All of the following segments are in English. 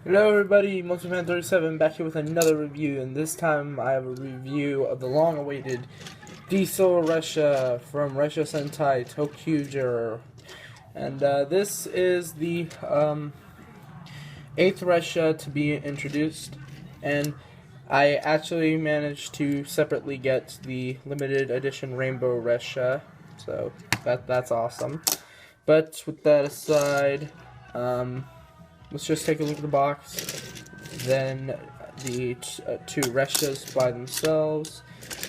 Hello everybody, MultiFan37 back here with another review, and this time I have a review of the long-awaited Diesel Ressha from Ressha Sentai toQger. And this is the 8th Ressha to be introduced, and I actually managed to separately get the limited edition Rainbow Ressha, so that's awesome. But with that aside, let's just take a look at the box, then the two Resshas by themselves,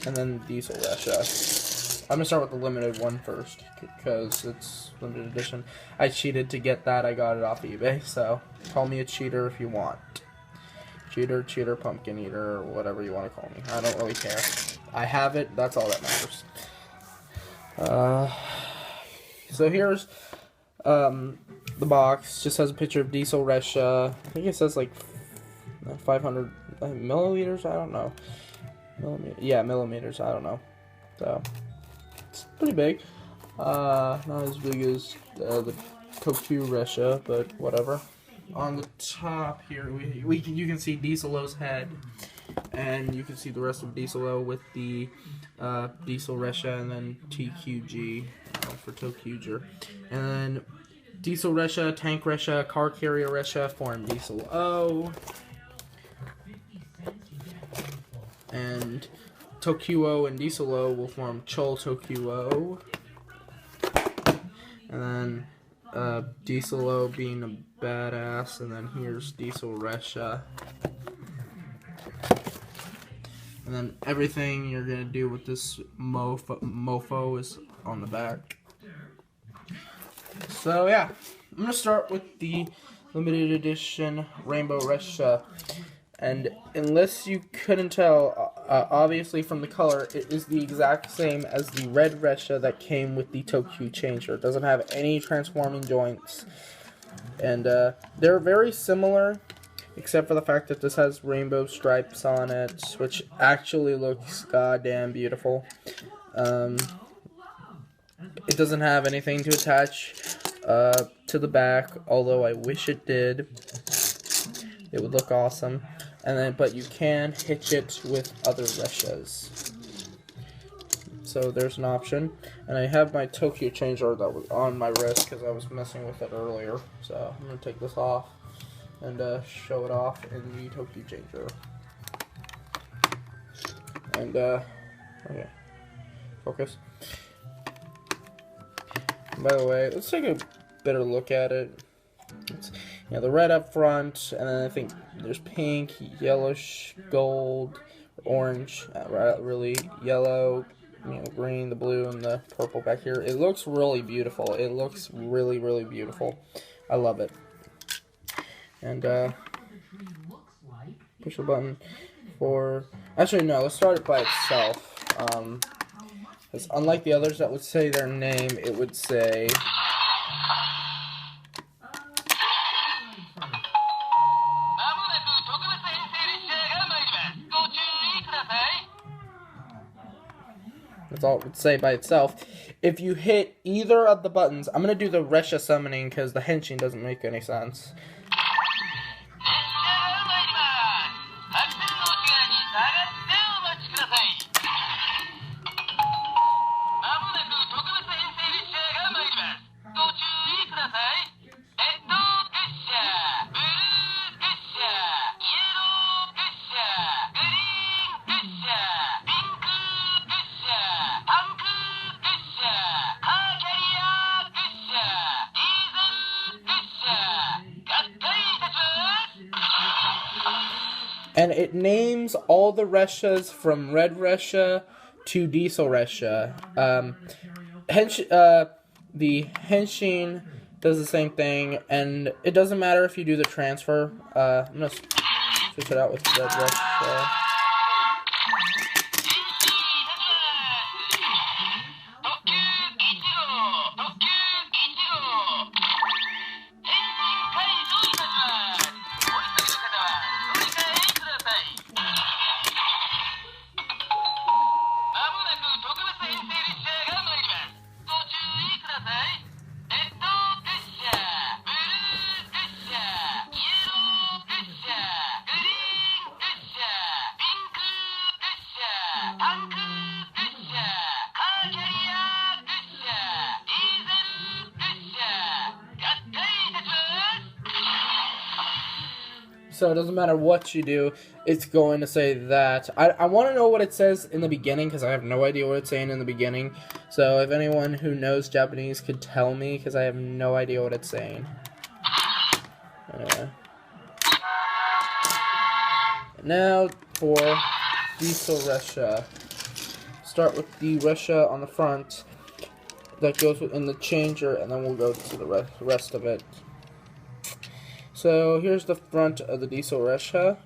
and then Diesel Ressha. I'm going to start with the limited one first, because it's limited edition. I cheated to get that. I got it off eBay, so call me a cheater if you want. Cheater, pumpkin eater, or whatever you want to call me. I don't really care. I have it, that's all that matters. So here's the box. Just has a picture of Diesel Ressha. I think it says like 500 milliliters. I don't know. Millimeters. I don't know. So it's pretty big. Not as big as the toQger Ressha, but whatever. On the top here, you can see Diesel-O's head, and you can see the rest of Diesel-O with the Diesel Ressha, and then TQG for toQger, and then Diesel Ressha, Tank Ressha, Car Carrier Ressha form Diesel-O, and toQo and Diesel-O will form Chol toQo, and then Diesel-O being a badass, and then here's Diesel Ressha. And then everything you're gonna do with this mofo is on the back. So yeah, I'm gonna start with the limited edition Rainbow Ressha. And unless you couldn't tell, obviously from the color, it is the exact same as the red Ressha that came with the toQger changer. It doesn't have any transforming joints. And they're very similar, except for the fact that this has rainbow stripes on it, which actually looks goddamn beautiful. It doesn't have anything to attach to the back, although I wish it did. It would look awesome. And then, but you can hitch it with other Resshas. So there's an option. And I have my toQger changer that was on my wrist because I was messing with it earlier. So I'm going to take this off and show it off in the toQger changer. And, okay. Focus. And by the way, let's take a better look at it. It's, the red up front, and then I think there's pink, yellowish, gold, orange, really yellow, green, the blue, and the purple back here. It looks really beautiful. It looks really, really beautiful. I love it. And push the button for. Actually, no. Let's start it by itself. Because unlike the others that would say their name, it would say. That's all it would say by itself. If you hit either of the buttons, I'm going to do the Ressha summoning because the henshin doesn't make any sense. And it names all the Resshas from Red Ressha to Diesel Ressha. The henshin does the same thing, and it doesn't matter if you do the transfer. I'm going to switch it out with Red Ressha. so it doesn't matter what you do, it's going to say that. I want to know what it says in the beginning, because I have no idea what it's saying in the beginning. So if anyone who knows Japanese could tell me, because I have no idea what it's saying. Now for diesel ressha. Start with the ressha on the front that goes in the changer, and then we'll go to the rest of it. So here's the front of the diesel ressha.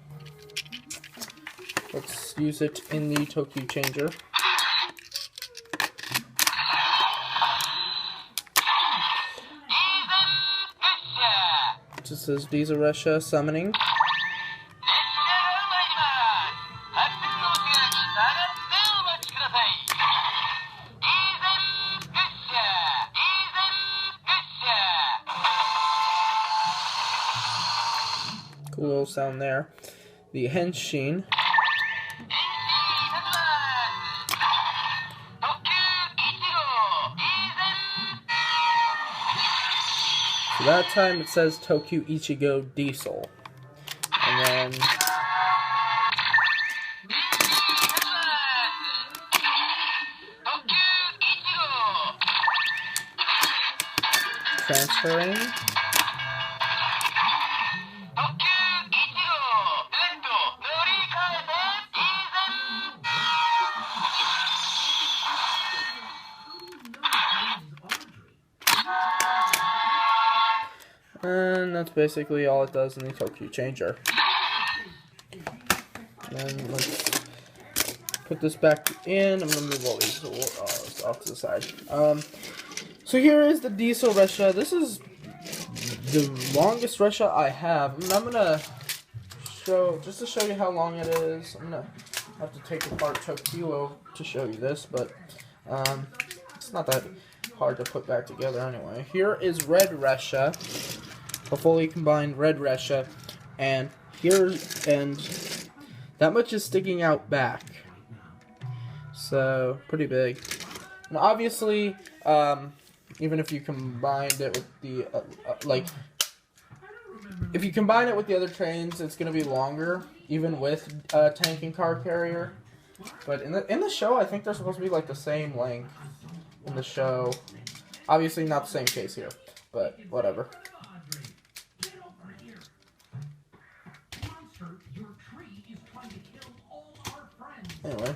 Let's use it in the toQger changer. It just says diesel ressha summoning. Cool little sound there. The henshin. So that time it says Tokyu Ichigo Diesel. And then transferring. And that's basically all it does in the toQger changer. And let's put this back in. I'm going to move all these off to the side. So here is the diesel ressha. This is the longest ressha I have. I'm going to show, just to show you how long it is, I'm going to have to take apart toQger to show you this, but it's not that hard to put back together anyway. Here is red ressha. A fully combined red ressha, and that much is sticking out back, so pretty big. And obviously, even if you combined it with the if you combine it with the other trains, it's gonna be longer, even with tank and car carrier. But in the show, I think they're supposed to be like the same length in the show. Obviously, not the same case here, but whatever. Anyway,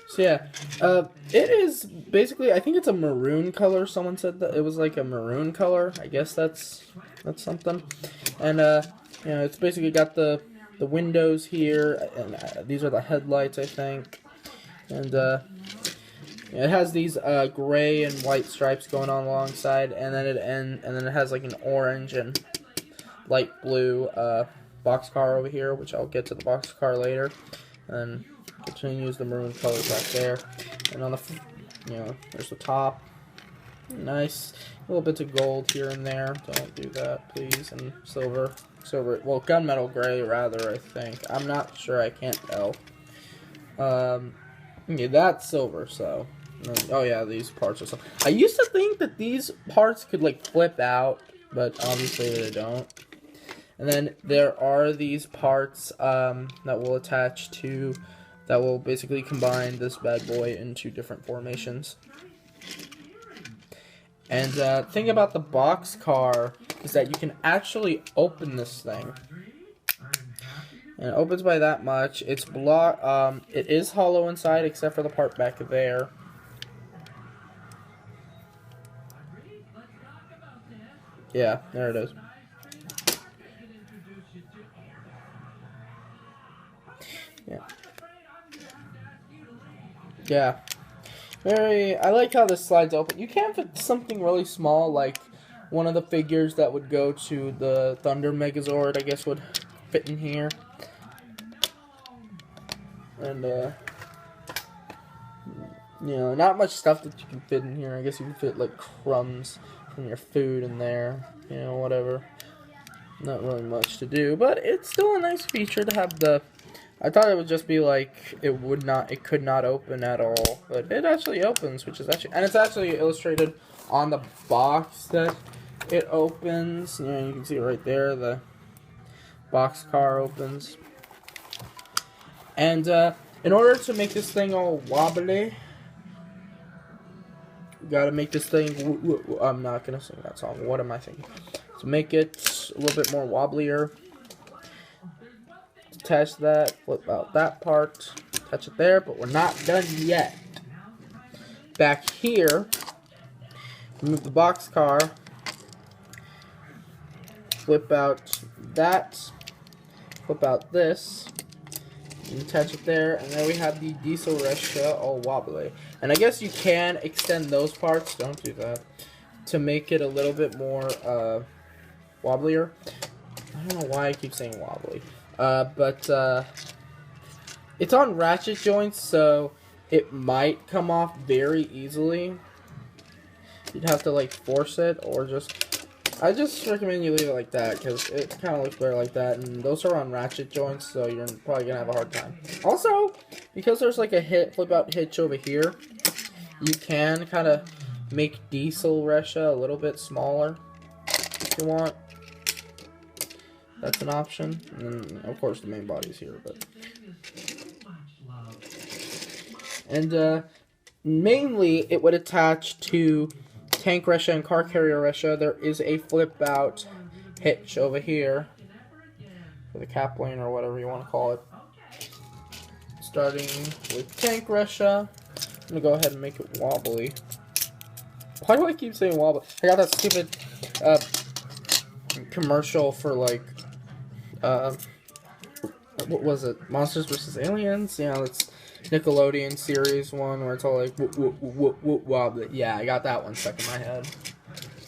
so yeah, it is basically, I think it's a maroon color. Someone said that it was like a maroon color. I guess that's something. And you know, it's basically got the windows here, and these are the headlights, I think. And it has these gray and white stripes going on alongside, and then it has like an orange and light blue boxcar over here, which I'll get to the boxcar later, and continues the maroon colors back there. And on the, there's the top, nice little bits of gold here and there. Don't do that, please. And silver, well, gunmetal gray rather. I think, I'm not sure. I can't tell. Yeah, that's silver. So, oh yeah, these parts are silver. I used to think that these parts could like flip out, but obviously they don't. And then there are these parts that will attach to, that will basically combine this bad boy into different formations. And thing about the boxcar is that you can actually open this thing. And it opens by that much. It's it is hollow inside except for the part back there. Yeah, there it is. Yeah. I like how this slides open. You can fit something really small, like one of the figures that would go to the Thunder Megazord, I guess, would fit in here. And, not much stuff that you can fit in here. I guess you can fit, like, crumbs from your food in there. Whatever. Not really much to do, but it's still a nice feature to have the... I thought it would just be like it could not open at all, but it actually opens, which is actually, and it's actually illustrated on the box that it opens. You know, you can see it right there. The boxcar opens. And in order to make this thing all wobbly, you gotta make this thing. I'm not gonna sing that song. What am I thinking? To make it a little bit more wobblier, attach that, flip out that part, touch it there, but we're not done yet. Back here, remove the boxcar, flip out that, flip out this, and attach it there, and then we have the diesel ressha all wobbly. And I guess you can extend those parts, don't do that, to make it a little bit more wobblier. I don't know why I keep saying wobbly. But it's on ratchet joints, so it might come off very easily. You'd have to like force it, or I just recommend you leave it like that, because it kind of looks better like that, and those are on ratchet joints, so you're probably going to have a hard time. Also, because there's like a flip out hitch over here, you can kind of make diesel ressha a little bit smaller if you want. That's an option. And of course the main body's here, but mainly it would attach to tank ressha and car carrier ressha. There is a flip out hitch over here for the cap lane or whatever you want to call it. Starting with tank ressha, I'm gonna go ahead and make it wobbly. Why do I keep saying wobbly? I got that stupid commercial for like what was it? Monsters vs. Aliens? Yeah, that's Nickelodeon series one where it's all like wobbly. Yeah, I got that one stuck in my head.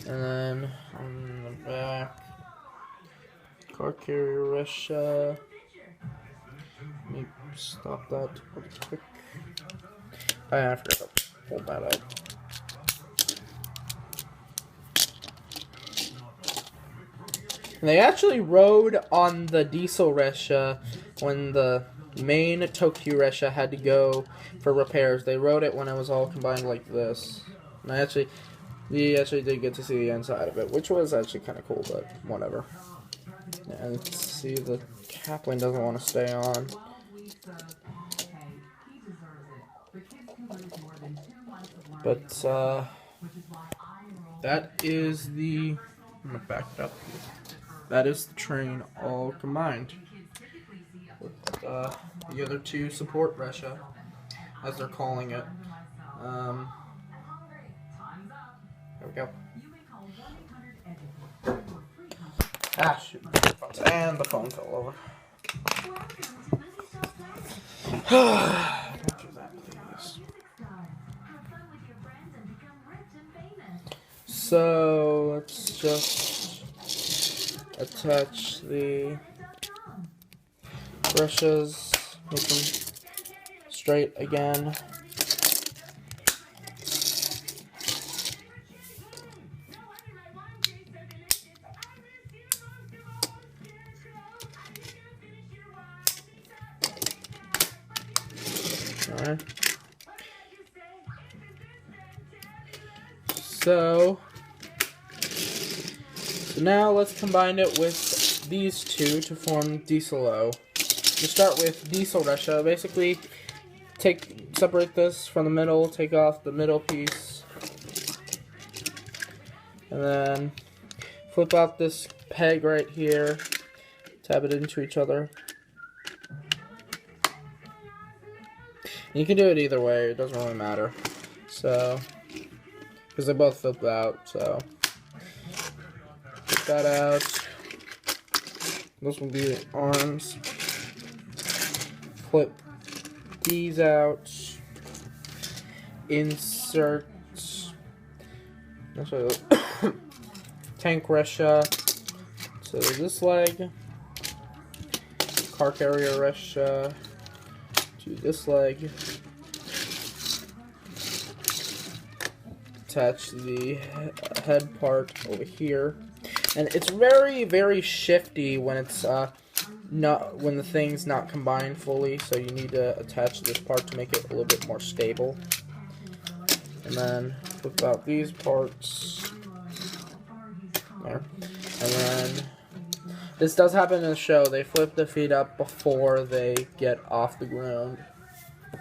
And then on the back, car carrier ressha. Let me stop that real quick. I forgot to hold that up. And they actually rode on the diesel ressha when the main toQger ressha had to go for repairs. They rode it when it was all combined like this. And we actually did get to see the inside of it, which was actually kind of cool, but whatever. And see, the cap lane doesn't want to stay on. But that is the. I'm gonna back it up. That is the train all combined with the other two support ressha, as they're calling it. There we go. Ah, shoot. And the phone fell over. Don't do that, please. So, let's just attach the brushes, make them straight again. Alright. So now let's combine it with these two to form diesel-o. We start with diesel ressha. Basically, separate this from the middle, take off the middle piece, and then flip out this peg right here, tab it into each other. And you can do it either way, it doesn't really matter. So, because they both flip out, so flip that out. This will be the arms. Flip these out. Insert tank ressha to this leg. Car carrier ressha to this leg. Attach the head part over here, and it's very, very shifty when it's when the thing's not combined fully. So you need to attach this part to make it a little bit more stable. And then flip out these parts. there. And then this does happen in the show. They flip the feet up before they get off the ground. I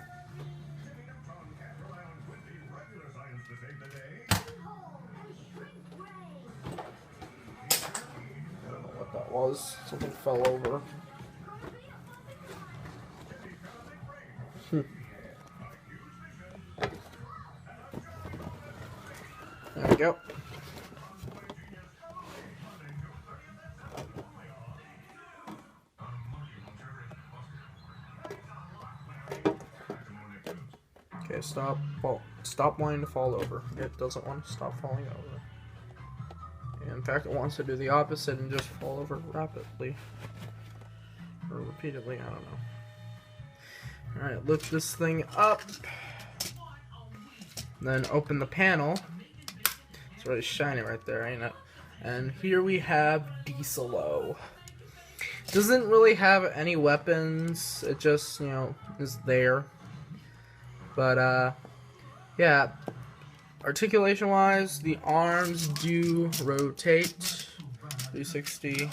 don't know what that was. Something fell over. There we go. Okay, stop wanting to fall over. It doesn't want to stop falling over. In fact, it wants to do the opposite and just fall over rapidly. Or repeatedly, I don't know. Alright, lift this thing up. Then open the panel. It's really shiny right there, ain't it? And here we have Dieselo. Doesn't really have any weapons. It just, you know, is there. But, yeah. Articulation-wise, the arms do rotate. 360.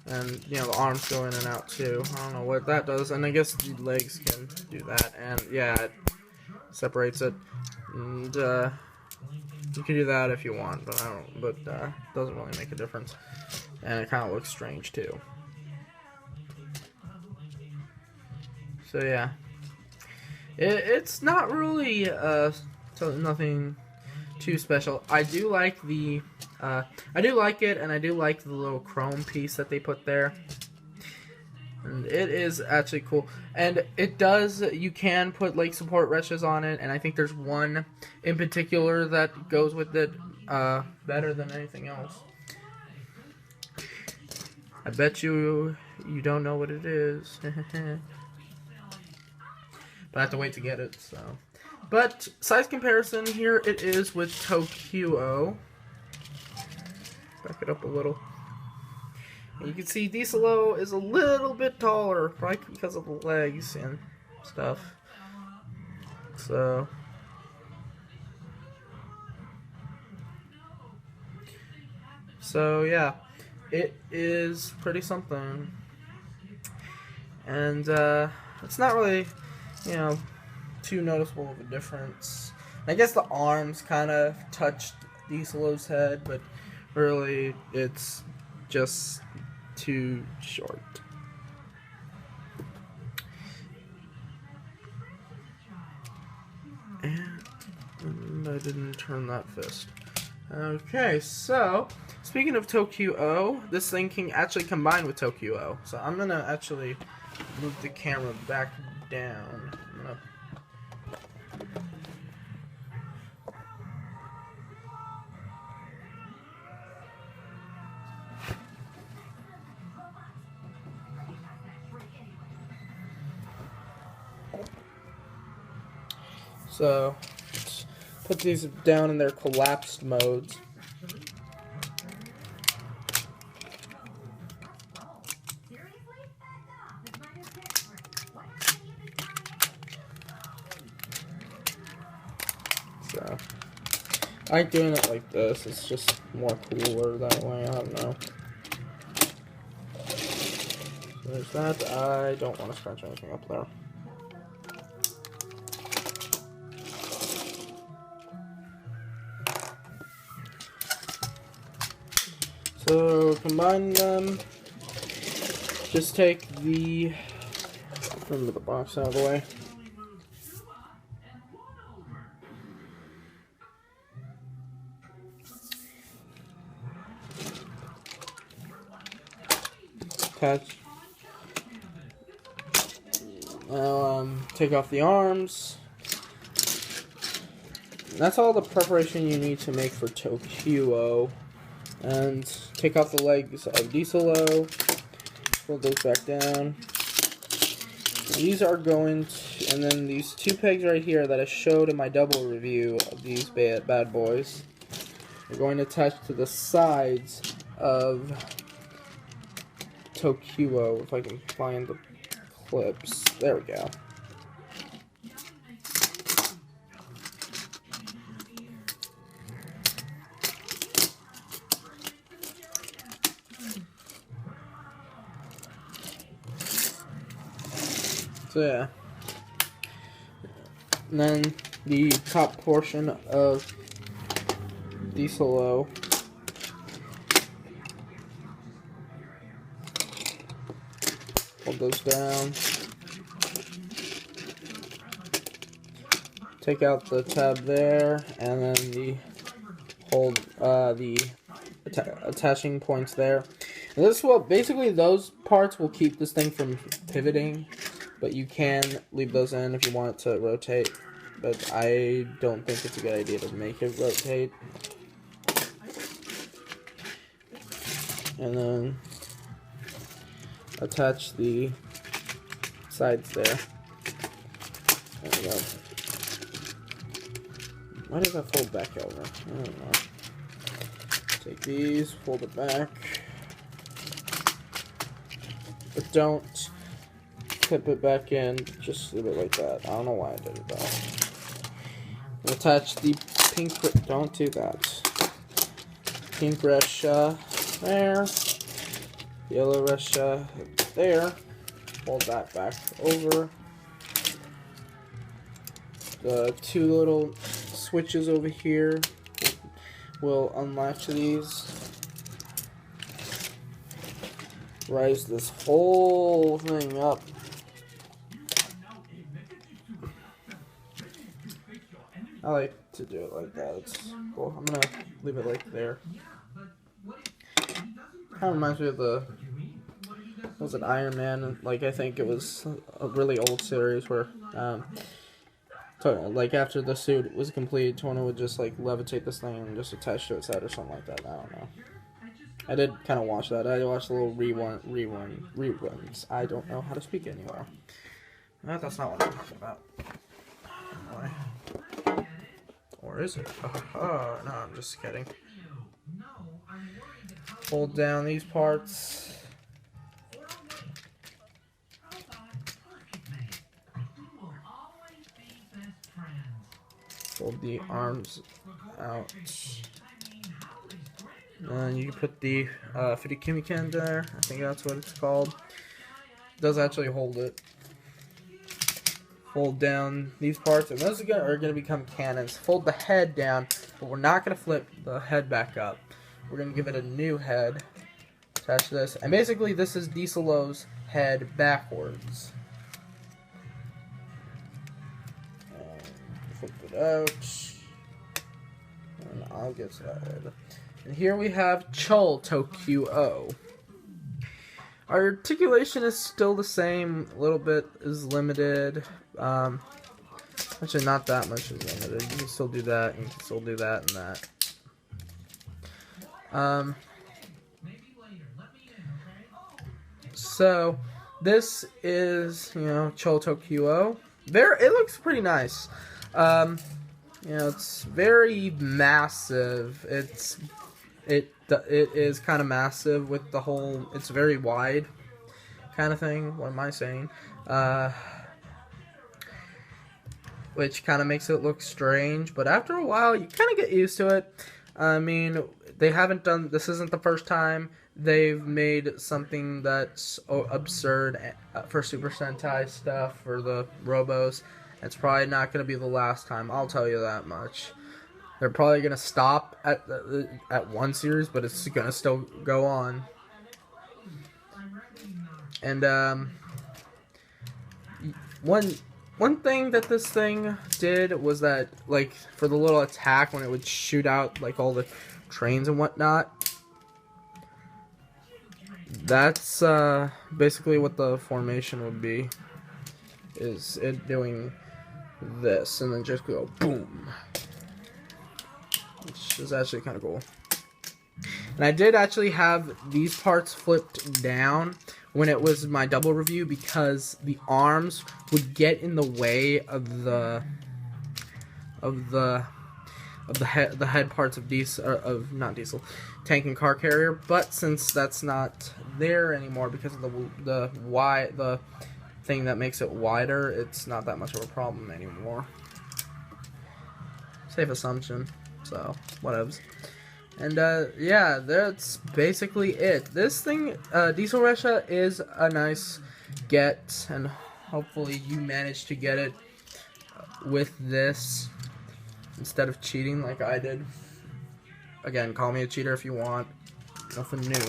And, you know, the arms go in and out, too. I don't know what that does. And I guess the legs can do that. And, yeah, it separates it. And, you can do that if you want, but it doesn't really make a difference. And it kind of looks strange, too. So, yeah. It's not really, nothing too special. I do like I do like it, and I do like the little chrome piece that they put there. And it is actually cool. And it does, you can put, like, support ressas on it, and I think there's one in particular that goes with it better than anything else. I bet you don't know what it is. But I have to wait to get it, so. But, size comparison, here it is with toQger. Back it up a little. And you can see Dieselo is a little bit taller, probably because of the legs and stuff. So yeah, it is pretty something. And it's not really, you know, too noticeable of a difference. I guess the arms kind of touched Dieselo's head, but really it's just too short. And I didn't turn that fist. Okay, so speaking of toQger, this thing can actually combine with toQger. So I'm gonna actually move the camera back down. So let's put these down in their collapsed modes. So I like doing it like this. It's just more cooler that way. I don't know. So there's that. I don't want to scratch anything up there. So combine them. Just take the box out of the way. Attach. Now take off the arms. That's all the preparation you need to make for toQger. And take off the legs of Dieselo. Fold those back down. These are going to, and then these two pegs right here that I showed in my double review of these bad boys are going to attach to the sides of toQger. If I can find the clips. There we go. So yeah. And then the top portion of diesel. Hold those down. Take out the tab there, and then the attaching points there. And this will basically, those parts will keep this thing from pivoting, but you can leave those in if you want it to rotate. But I don't think it's a good idea to make it rotate. And then attach the sides there. There we go. Why does that fold back over? I don't know. Take these, fold it back. But don't clip it back in, just leave it like that. I don't know why I did it though. Attach the pink, don't do that. Pink ressha there. Yellow ressha there. Fold that back over. The two little switches over here will unlatch these. Rise this whole thing up. I like to do it like that. It's cool. I'm gonna leave it like there. Kind of reminds me of the, was it Iron Man? Like, I think it was a really old series where like after the suit was complete, Tony would just like levitate this thing and just attach to its head or something like that. I don't know. I did kind of watch that. I watched a little reruns. I don't know how to speak anymore. No, that's not what I'm talking about. Why? Or is it? Oh, no, I'm just kidding. Hold down these parts. Fold the arms out. And you can put the Fidikimiken there. I think that's what it's called. It does actually hold it. Fold down these parts, and those are going to become cannons. Fold the head down, but we're not going to flip the head back up. We're going to give it a new head. Attach this. And basically, this is Diesel's head backwards. Flip it out. And I'll get to that later. And here we have toQger. Our articulation is still the same. A little bit is limited. Actually, not that much is limited. You can still do that, and you can still do that and that. So this is, you know, toQger. It looks pretty nice. You know, it's very massive. It is kind of massive with the whole, it's very wide kind of thing. What am I saying? Which kind of makes it look strange, but after a while you kind of get used to it. I mean, they haven't done, this isn't the first time they've made something that's absurd for Super Sentai stuff, for the Robos. It's probably not going to be the last time, I'll tell you that much. They're probably going to stop at one series, but it's going to still go on. And one thing that this thing did was that, like, for the little attack when it would shoot out like all the trains and whatnot, that's basically what the formation would be. Is it doing this and then just go boom. Which is actually kind of cool. And I did actually have these parts flipped down when it was my double review because the arms would get in the way of the head parts of Diesel, tank and car carrier. But since that's not there anymore because of the thing that makes it wider, it's not that much of a problem anymore. Safe assumption. So, whatevs. And, yeah, that's basically it. This thing, Diesel Ressha is a nice get, and hopefully you managed to get it with this instead of cheating like I did. Again, call me a cheater if you want. Nothing new.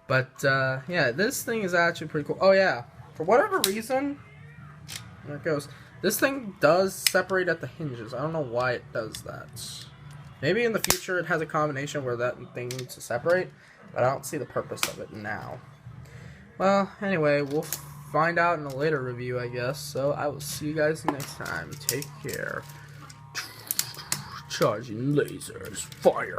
But, yeah, this thing is actually pretty cool. Oh, yeah. For whatever reason, there it goes. This thing does separate at the hinges. I don't know why it does that. Maybe in the future it has a combination where that thing needs to separate, but I don't see the purpose of it now. Well, anyway, we'll find out in a later review, I guess. So, I will see you guys next time. Take care. Charging lasers. Fire.